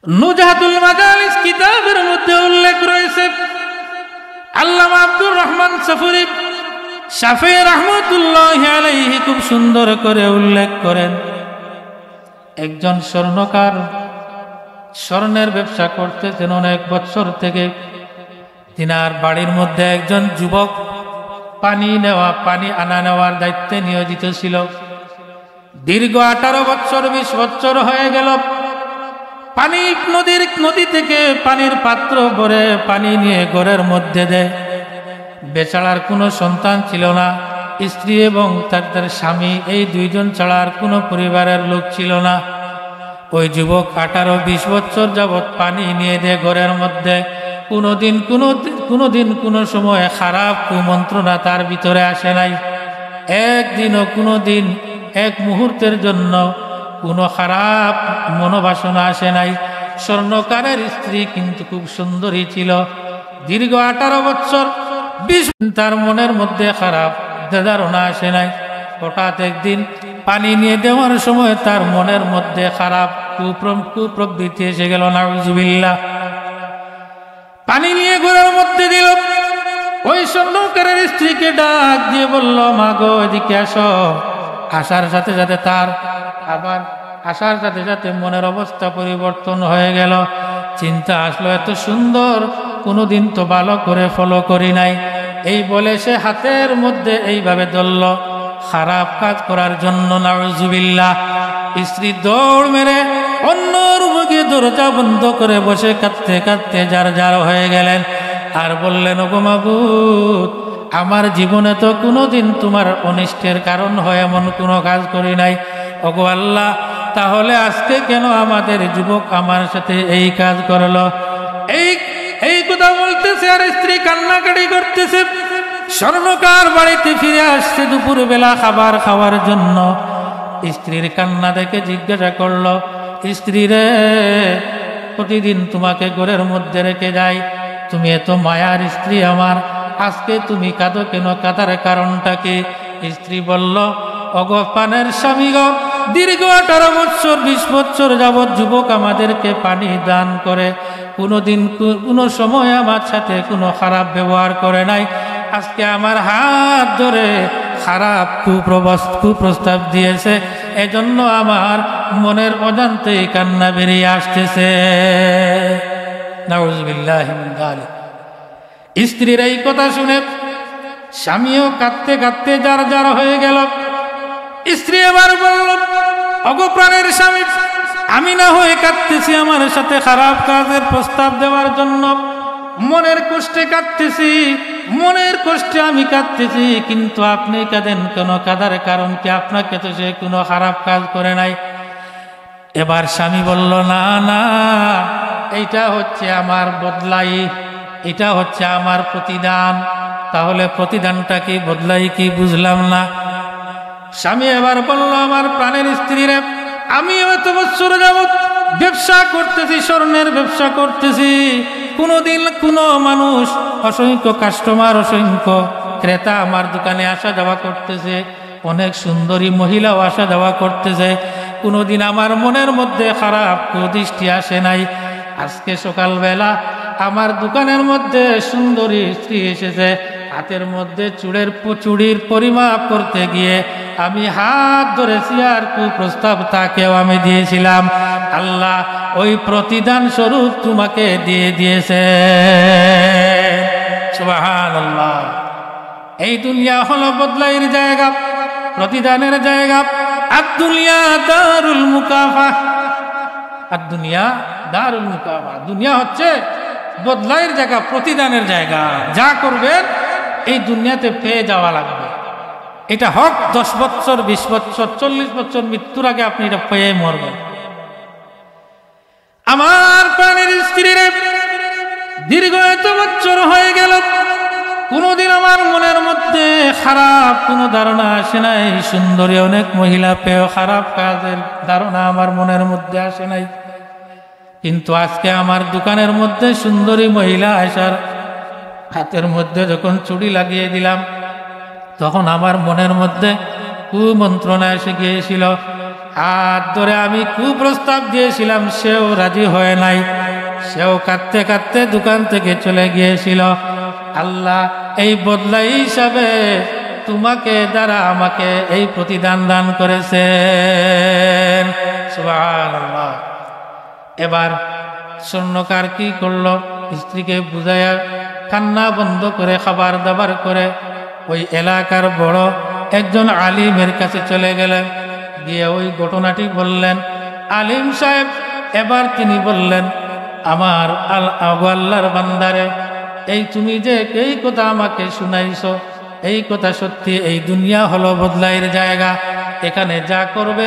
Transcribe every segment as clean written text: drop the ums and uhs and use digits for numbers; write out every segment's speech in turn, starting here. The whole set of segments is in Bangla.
নুজহাতুল মাজালিস কিতাবের মধ্যে উল্লেখ রয়েছে, আল্লামা আব্দুর রহমান সফুরি শাফিঈ রাহমাতুল্লাহি আলাইহি খুব সুন্দর করে উল্লেখ করেন, একজন স্বর্ণকার স্বর্ণের ব্যবসা করতেছেন অনেক বছর থেকে। তিনার বাড়ির মধ্যে একজন যুবক পানি আনা নেওয়ার দায়িত্বে নিয়োজিত ছিল। দীর্ঘ 18 বছর 20 বছর হয়ে গেল। নদী থেকে পানির পাত্র ভরে পানি নিয়ে ঘরের মধ্যে দেয়। বেচারার কোনো সন্তান ছিল না, স্ত্রী এবং তার স্বামী এই দুইজন ছাড়া আর কোনো পরিবারের লোক ছিল না। ওই যুবক 18-20 বছর যাবৎ পানি নিয়ে দেয় ঘরের মধ্যে। কোনোদিন কোনো সময় খারাপ কুমন্ত্রণা তার ভিতরে আসে নাই। একদিনও কোনোদিন এক মুহূর্তের জন্য কোনো খারাপ মনোবাসনা আসে নাই। স্বর্ণকারের স্ত্রী কিন্তু খুব সুন্দরী ছিল। দীর্ঘ 18 বছর 20 তার মনের মধ্যে খারাপ ধারণা আসে নাই। হঠাৎ একদিন পানি নিয়ে দেওয়ার সময় তার মনের মধ্যে খারাপ কুপ্রবৃত্তি এসে গেল। নাউজুবিল্লাহ। পানি নিয়ে ঘরের মধ্যে দিল। ওই স্বর্ণকারের স্ত্রীকে ডাক দিয়ে বলল, মা গো এদিকে আসো। আসার সাথে সাথে মনের অবস্থা পরিবর্তন হয়ে গেল। চিন্তা আসলো, এত সুন্দর কোনোদিন তো ভালো করে ফলো করি নাই। এই বলে সে হাতের মধ্যে এইভাবে ধরল খারাপ কাজ করার জন্য। নাউজুবিল্লাহ। স্ত্রী দৌড় মেরে অন্য রুমে দরজা বন্ধ করে বসে কাঁদতে কাঁদতে যার হয়ে গেলেন। আর বললেন, ওগো মাবুদ, আমার জীবনে তো কোনোদিন তোমার অনিষ্টের কারণ হয় এমন কোনো কাজ করি নাই। ওগো আল্লাহ, তাহলে আজকে কেন আমাদের যুবক আমার সাথে এই কাজ করলো? এই কথা বলতেছে আর স্ত্রী কান্নাকাটি করতেছে। স্বর্ণকার বাড়িতে ফিরে আসছে দুপুর বেলা খাবার খাওয়ার জন্য। স্ত্রীর কান্না দেখে জিজ্ঞাসা করলো, স্ত্রী রে, প্রতিদিন তোমাকে ঘরের মধ্যে রেখে যাই, তুমি এত মায়ার স্ত্রী আমার, আজকে তুমি কাঁদো কেন? কাঁদার কারণটা কি? স্ত্রী বলল, ওগো পানের স্বামী গো, দীর্ঘ 18 বছর 20 বছর যাবৎ যুবক আমাদেরকে পানি দান করে, কোনোদিন কোনো সময় আমার সাথে কোনো খারাপ ব্যবহার করে নাই। আজকে আমার হাত ধরে খারাপ কুপ্রস্তাব দিয়েছে, এজন্য আমার মনের অজান্তেই কান্না বেরিয়ে আসতেছে। নাউজুবিল্লাহি মিন যালিক। স্ত্রীর এই কথা শুনে স্বামীও কাঁদতে কাঁদতে যার হয়ে গেল। স্ত্রী এবার বলল, ওগো প্রাণের স্বামী, আমি না হয়ে কাঁদতেছি আমার সাথে খারাপ কাজের প্রস্তাব দেওয়ার জন্য, মনের কষ্টে কাঁদতেছি, মনের কষ্টে আমি কাঁদতেছি, কিন্তু আপনি কাঁদেন কেন? কাঁদার কারণ কি? আপনাকে তো সে কোনো খারাপ কাজ করে নাই। এবার স্বামী বলল, না না, এইটা হচ্ছে আমার বদলাই, এটা হচ্ছে আমার প্রতিদান। তাহলে প্রতিদানটা কি, বদলাই কি? বুঝলাম না। স্বামী এবার বলল, আমার প্রাণের স্ত্রী রে, আমি এত বছর যাবৎ ব্যবসা করতেছি, স্বর্ণের ব্যবসা করতেছি, কোনোদিন কোনো মানুষ, অসংখ্য কাস্টমার, অসংখ্য ক্রেতা আমার দোকানে আসা যাওয়া করতেছে, অনেক সুন্দরী মহিলাও আসা যাওয়া করতেছে, কোনোদিন আমার মনের মধ্যে খারাপ দৃষ্টি আসে নাই। আজকে সকালবেলা আমার দোকানের মধ্যে সুন্দরী স্ত্রী এসেছে, হাতের মধ্যে চুড়ির পরিমাপ করতে গিয়ে আমি হাত ধরেছি আর কুপ্রস্তাব তাকেও আমি দিয়েছিলাম। আল্লাহ ওই প্রতিদান স্বরূপ তোমাকে দিয়ে দিয়েছে। সুবহানাল্লাহ। এই দুনিয়া হলো বদলাইয়ের জায়গা, প্রতিদানের জায়গা। আদ-দুনিয়া দারুল মুকাফা, আদ-দুনিয়া দারুল মুকাফা। দুনিয়া হচ্ছে বদলাইয়ের জায়গা, প্রতিদানের জায়গা। যা করবেন এই দুনিয়াতে পেয়ে যাওয়া লাগবে। এটা হক 10 বছর 20 বছর 40 বছর মৃত্যুর আগে আপনি এটা পেয়ে মরবেন। আমার প্রাণের স্ত্রীরে, দীর্ঘ এত বছর হয়ে গেল, কোনোদিন আমার মনের মধ্যে খারাপ কোনো ধারণা আসে নাই। সুন্দরী অনেক মহিলা পেয়েও খারাপ কাজের ধারণা আমার মনের মধ্যে আসে নাই। কিন্তু আজকে আমার দোকানের মধ্যে সুন্দরী মহিলা আসার হাতের মধ্যে যখন চুড়ি লাগিয়ে দিলাম, তখন আমার মনের মধ্যে কুমন্ত্রণা এসে গিয়েছিল। আর ধরে আমি কুপ্রস্তাব দিয়েছিলাম, সেও রাজি হয় নাই, সেও কাঁদতে কাঁদতে দোকান থেকে চলে গিয়েছিল। আল্লাহ এই বদলাই হিসাবে তোমাকে দ্বারা আমাকে এই প্রতিদান দান করেছেন। সুবহানাল্লাহ। এবার স্বর্ণকার কি করলো, স্ত্রীকে বুঝাইয়া কান্না বন্ধ করে খাবার দাবার করে ওই এলাকার বড় একজন আলিমের কাছে চলে গেলেন, গিয়ে ওই ঘটনাটি বললেন। আলিম সাহেব এবার তিনি বললেন, আমার আল্লাহর বান্দারে, এই তুমি যে এই কথা আমাকে শুনাইছো, এই কথা সত্যি। এই দুনিয়া হলো বদলাইয়ের জায়গা, এখানে যা করবে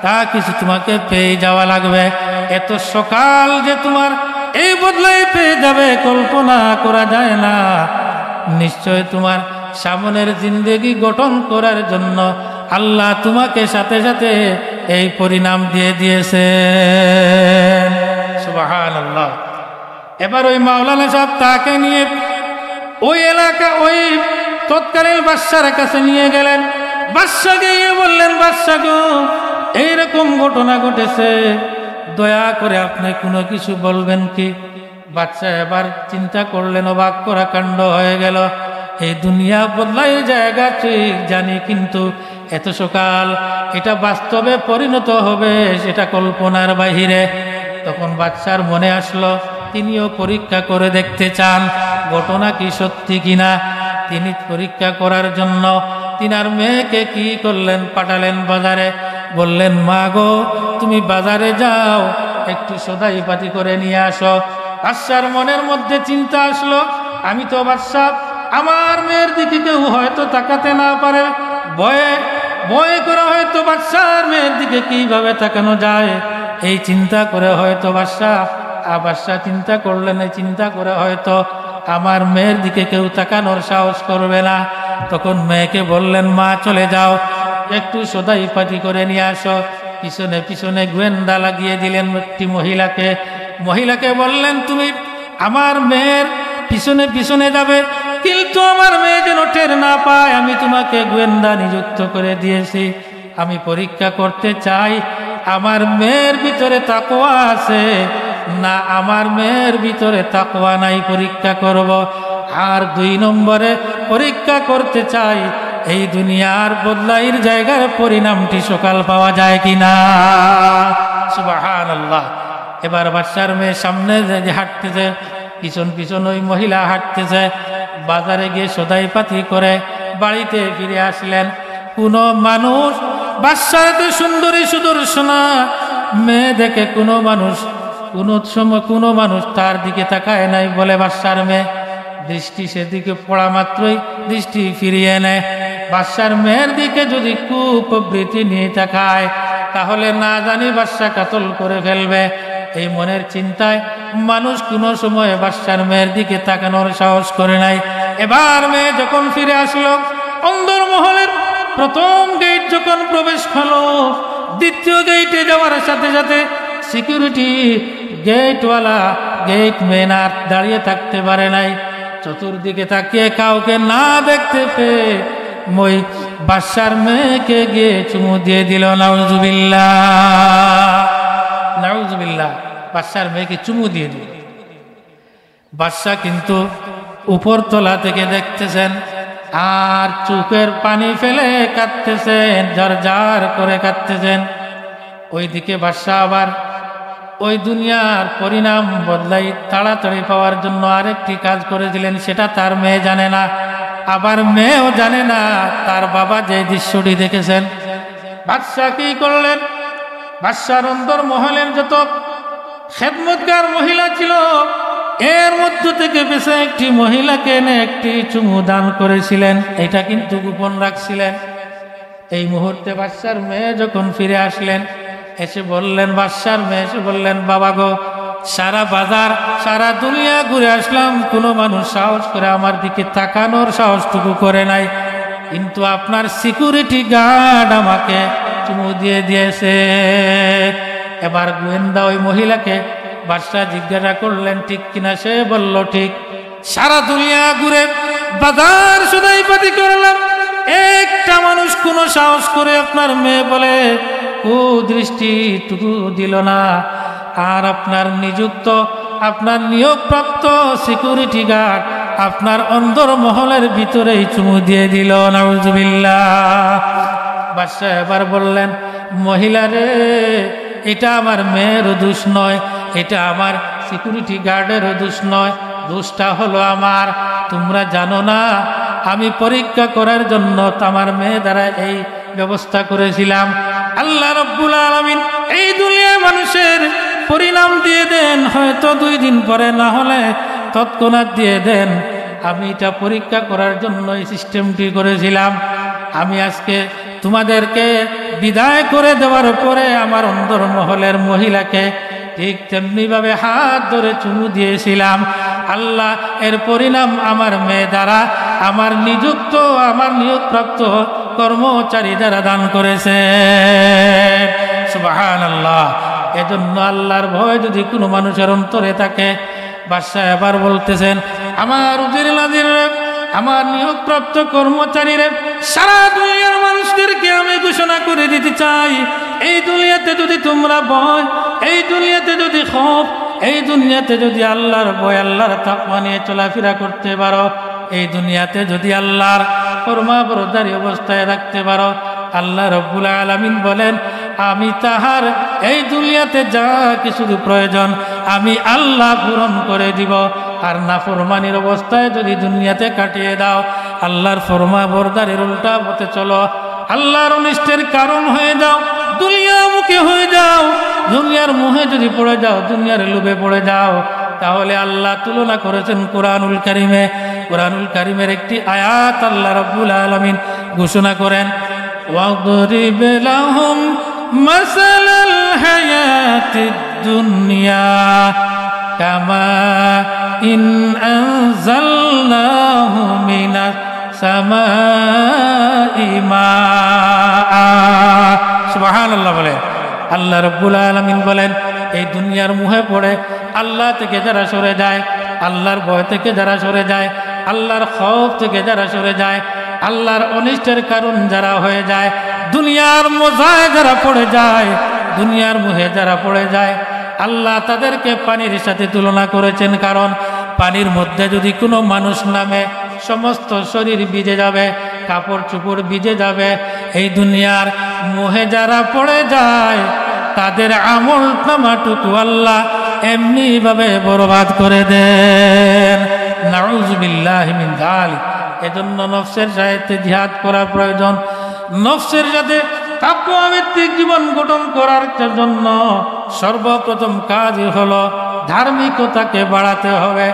তা কিছু তোমাকে পেয়ে যাওয়া লাগবে। এত সকাল যে তোমার এই বদলাই পেয়ে যাবে কল্পনা করা যায় না। নিশ্চয় তোমার সামনের জিন্দেগি গঠন করার জন্য আল্লাহ তোমাকে সাথে সাথে এই পরিণাম দিয়ে দিয়েছে। সুবহানাল্লাহ। এবার ওই মাওলানা সাহেব তাকে নিয়ে ওই এলাকা ওই তৎকালীন বাদশার কাছে নিয়ে গেলেন। বাদশাকে গিয়ে বললেন, বাদশা গো, এইরকম ঘটনা ঘটেছে, দয়া করে আপনি কোনো কিছু বলবেন কি? বাদশা এবার চিন্তা করলেন, অবাক করা কাণ্ড হয়ে গেল। এই দুনিয়া বদলাই জায়গা ঠিক জানি, কিন্তু এত সকাল এটা বাস্তবে পরিণত হবে সেটা কল্পনার বাহিরে। তখন বাদশার মনে আসলো তিনিও পরীক্ষা করে দেখতে চান ঘটনা কি সত্যি কিনা। তিনি পরীক্ষা করার জন্য তিনার মেয়েকে কি করলেন, পাঠালেন বাজারে। বললেন, মা গো, তুমি বাজারে যাও, একটু সদাই পাতি করে নিয়ে আসো। বাদশার মনের মধ্যে চিন্তা আসলো, আমি তো বাদশা, আমার মেয়ের দিকে কেউ হয়তো তাকাতে না পারে, ভয়ে করে হয়তো বাদশার মেয়ের দিকে কিভাবে তাকানো যায়, এই চিন্তা করে হয়তো বাদশা চিন্তা করলেন, এই চিন্তা করে হয়তো আমার মেয়ের দিকে কেউ তাকানোর সাহস করবে না। তখন মেয়েকে বললেন, মা চলে যাও, একটু সদাই পাতি করে নিয়ে আসো। পিছনে পিছনে গোয়েন্দা লাগিয়ে দিলেন একটি মহিলাকে বললেন, তুমি আমার মেয়ের পিছনে পিছনে যাবে, কিন্তু আমার মেয়ে যেন টের না পায়, আমি তোমাকে গোয়েন্দা নিযুক্ত করে দিয়েছি। আমি পরীক্ষা করতে চাই আমার মেয়ের ভিতরে তাকওয়া আছে না আমার মেয়ের ভিতরে তাকওয়া নাই, পরীক্ষা করব। আর 2 নম্বরে পরীক্ষা করতে চাই এই দুনিয়ার বদলাইয়ের জায়গার পরিণামটি সকাল পাওয়া যায় কিনা। সুবহানাল্লাহ। এবার বাদশার মেয়ে সামনে যে হাঁটতেছে, পিছন ওই মহিলা হাঁটতেছে। বাজারে গিয়ে সদাই পাতি করে বাড়িতে ফিরে আসলেন। কোনো মানুষ বাদশার এত সুন্দরী সুদর্শনা মেয়ে দেখে কোনো মানুষ তার দিকে তাকায় নাই বলে বাদশার মেয়ে দৃষ্টি সেদিকে পড়া মাত্রই দৃষ্টি ফিরিয়ে নেয়। বাদশার মেয়ের দিকে যদি কুপ্রবৃত্তি নিয়ে তাকায় তাহলে না জানি বাদশা কাতল করে ফেলবে। এই মনের চিন্তায় মানুষ কোনো সময় বাদশার মেয়ের দিকে তাকানোর সাহস করে নাই। এবার মেয়ে যখন ফিরে আসলো, অন্দর মহলের প্রথম গেট যখন প্রবেশ হলো, দ্বিতীয় গেটে যাওয়ার সাথে সাথে সিকিউরিটি গেট ম্যান আর দাঁড়িয়ে থাকতে পারে নাই। চতুর্দিকে তাকিয়ে কাউকে না দেখতে পেয়ে মই বাদশার মেয়েকে গিয়ে চুমু দিয়ে দিল। নাউজুবিল্লাহ। বাদশার মেয়েকে চুমু দিয়ে দিল। বাদশা কিন্তু উপরতলা থেকে দেখতেছেন আর চোখের পানি ফেলে কাঁদতেছেন, ঝরঝর করে কাঁদতেছেন। ওইদিকে বাদশা আবার ওই দুনিয়ার পরিণাম বদলাই তাড়াতাড়ি পাওয়ার জন্য আরেকটি কাজ করেছিলেন, সেটা তার মেয়ে জানে না, আবার মেয়েও জানে না তার বাবা যে দৃশ্যটি দেখেছেন। বাদশা কি করলেন, বাদশার অন্তর মহলের যত খেদমতগার মহিলা ছিল এর মধ্য থেকে বেছে একটি মহিলাকে এনে একটি চুমু দান করেছিলেন। এটা কিন্তু গোপন রাখছিলেন। এই মুহূর্তে বাদশার মেয়ে যখন ফিরে আসলেন, এসে বললেন, বাদশার মেয়ে এসে বললেন, বাবা গো, সারা বাজার সারা দুনিয়া ঘুরে আসলাম, কোনো মানুষ সাহস করে আমার দিকে তাকানোর সাহসটুকু করে নাই, কিন্তু আপনার সিকিউরিটি গার্ড আমাকে চুমু দিয়ে দিয়েছে। এবার গোয়েন্দা ওই মহিলাকে বাদশা জিজ্ঞাসা করলেন ঠিক কিনা, সে বলল ঠিক। সারা দুনিয়া ঘুরে বাজার সদাই পাতি করলাম, একটা মানুষ কোনো সাহস করে আপনার মেয়ে বলে কুদৃষ্টিটুকু দিল না। আর আপনার নিযুক্ত, আপনার নিয়োগপ্রাপ্ত সিকিউরিটি গার্ড আপনার অন্দরমহলের ভিতরেই চুমু দিয়ে দিল। নাউজুবিল্লাহ। বাদশাহ এবার বললেন, মহিলা রে, এটা আমার মেয়েরও দোষ নয়, এটা আমার সিকিউরিটি গার্ডেরও দোষ নয়, দোষটা হলো আমার। তোমরা জানো না আমি পরীক্ষা করার জন্য আমার মেয়ে দ্বারা এই ব্যবস্থা করেছিলাম। আল্লাহ রাব্বুল আলামিন এই দুনিয়ার মানুষের পরিণাম দিয়ে দেন, হয়তো 2 দিন পরে, না হলে তৎক্ষণাৎ দিয়ে দেন। আমি এটা পরীক্ষা করার জন্য এই সিস্টেমটি করেছিলাম। আমি আজকে তোমাদেরকে বিদায় করে দেওয়ার পরে আমার অন্দরমহলের মহিলাকে ঠিক তেমনিভাবে হাত ধরে চুমু দিয়েছিলাম। আল্লাহ এর পরিণাম আমার মেয়ে দ্বারা, আমার নিযুক্ত, আমার নিয়োগপ্রাপ্ত কর্মচারী দ্বারা দান করেছে। সুবহানাল্লাহ। এজন্য আল্লাহর ভয় যদি কোনো মানুষের অন্তরে থাকে, বাদশাহ এবার বলতেছেন, আমার উজির নাজিররা, আমার নিয়োগপ্রাপ্ত কর্মচারীরা, সারা দুনিয়ার মানুষদেরকে আমি ঘোষণা করে দিতে চাই, এই দুনিয়াতে যদি তোমরা ভয়, এই দুনিয়াতে যদি খৌফ, এই দুনিয়াতে যদি আল্লাহর ভয়, আল্লাহর তাকওয়া নিয়ে চলাফেরা করতে পারো, এই দুনিয়াতে যদি আল্লাহর ফরমাবরদারি অবস্থায় রাখতে পারো, আল্লাহ রাব্বুল আলামিন বলেন, আমি তাহার এই দুনিয়াতে যা কিছু প্রয়োজন আমি আল্লাহ পূরণ করে দিব। আর নাফরমানির অবস্থায় যদি দুনিয়াতে কাটিয়ে দাও, আল্লাহর ফরমাবরদারির উল্টা পথে চলো, আল্লাহর অনিষ্টের কারণ হয়ে যাও, দুনিয়ামুখী হয়ে যাও, দুনিয়ার মোহে যদি পড়ে যাও, দুনিয়ার লোভে পড়ে যাও, তাহলে আল্লাহ তুলনা করেছেন কোরআনুল কারিমে। কোরআনুল কারিমের একটি আয়াত আল্লাহ রাব্বুল আলামিন ঘোষণা করেন, ওয়াদরিব লাহুম মাসালাল হায়াতিদ দুনিয়া কামা ইন আনজালনাহু মিনাস সামাই মাআ। সুবহানাল্লাহ বলে আল্লাহ রাব্বুল আলামিন বলেন, এই দুনিয়ার মুহে পড়ে আল্লাহ থেকে যারা সরে যায়, আল্লাহর ভয় থেকে যারা সরে যায়, আল্লাহর খৌফ থেকে যারা সরে যায়, আল্লাহর অনিষ্টের কারণ যারা হয়ে যায়, দুনিয়ার মজায় যারা পড়ে যায়, দুনিয়ার মুহে যারা পড়ে যায়, আল্লাহ তাদেরকে পানির সাথে তুলনা করেছেন। কারণ পানির মধ্যে যদি কোনো মানুষ নামে, সমস্ত শরীর ভিজে যাবে, কাপড় চোপড় ভিজে যাবে। এই দুনিয়ার মোহে যারা পড়ে যায়, তাদের আমল নামাটুকু আল্লাহ এমনি ভাবে বরবাদ করে দেন। নাউযুবিল্লাহি মিন যালিক। এজন্য নফসের সাথে জিহাদ করা প্রয়োজন। নফসের সাথে তাকওয়া ভিত্তিক জীবন গঠন করার জন্য সর্বপ্রথম কাজ হলো ধার্মিকতাকে বাড়াতে হবে।